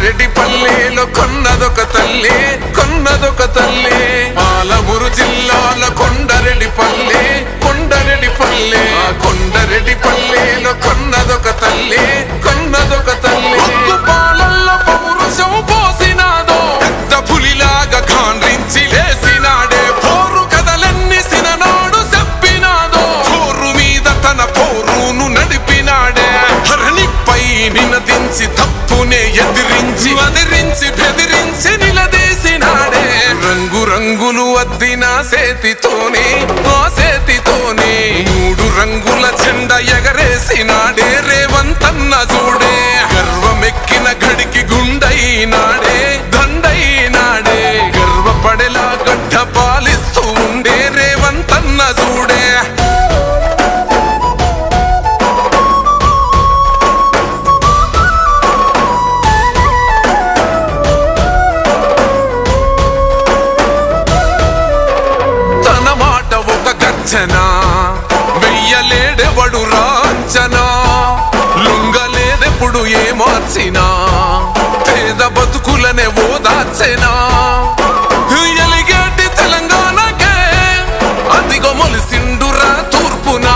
కొండరెడ్డి పల్లెలో కొన్నదొక తల్లి పాలమూరు జిల్లాలో కొండరెడ్డి పల్లె కొండరెడ్డి పల్లెలో కొన్నదొక తల్లి పాలల్లో పౌరుషం పోసినాదో పెద్ద పులిలాగా ఖాండ్రించి లేసినాడే పోరు కథలన్నీ సిననాడు చెప్పినాదో చోరు మీద తన పోరును నడిపినాడే హరణిపై నినదించి తప్పునే ఎదిరించి బెదిరించి నిలదీసినాడే రంగులు అద్దిన సేతితోనే మూడు రంగుల జెండా ఎగరేసినాడే రేవంతన్న చూడే గర్వమెక్కిన గడికి గుండైనాడే దండైనాడే గర్వపడేలా గడ్డ పాలిస్తూ ఉండే రేవంతన్న చూడే వెయ్యలేడెవడు రాంచనా లొంగలేదెప్పుడు ఏ మార్చినా పేద బతుకులనే ఓదార్చెనా ఎలిగేటి తెలంగాణకే అదిగో మొలిసిండురా తూర్పునా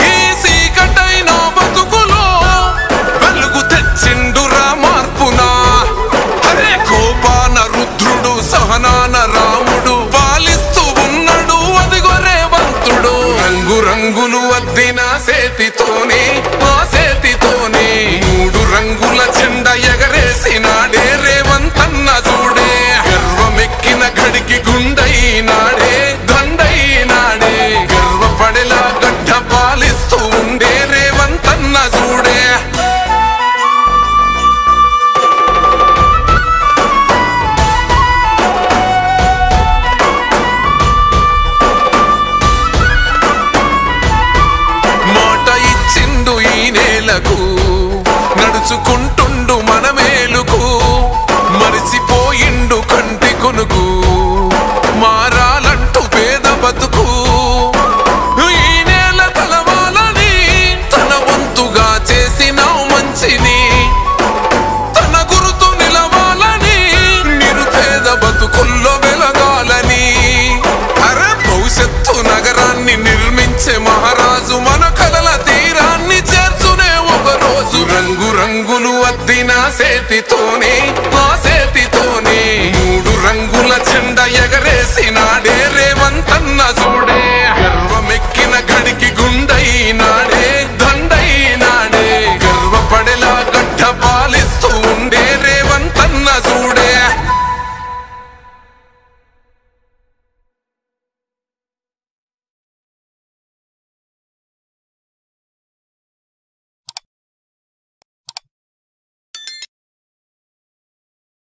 ఈ సీకటైన బతుకులో వెలుగు తెచ్చిండురా మార్పునా హరే కోపాన రుద్రుడు సహనాన రాముడు పాలిస్తూ ఉన్నాడు అదిగో రేవంతుడు రంగులు అద్దిన సేతితోనే మూడు రంగుల జెండా ఎగరేసినాడే రేవంతన్న చూడే గర్వమెక్కిన గడికి గుండైనాడే దండైనాడే గర్వపడేలా గడ్డ పాలిస్తూ ఉండే రేవంతన్న చూడే నడుచుకుంటుండు మన మేలుకు మరిచిపోయిండు కంటి కొనుకు మారాలంటూ పేద బతుకు ఈ నేల తలవాలని తన వంతుగా చేసిన మంచిని తన గురుతు నిలవాలని నిరుపేద బతుకుల్లో వెలగాలని అరే భవిష్యత్తు నగరాన్ని నిర్మించే మహారాజు మన కలల తీరాన్ని చేర్చునే ఒక రోజు రంగులు అద్దిన సేతితోనే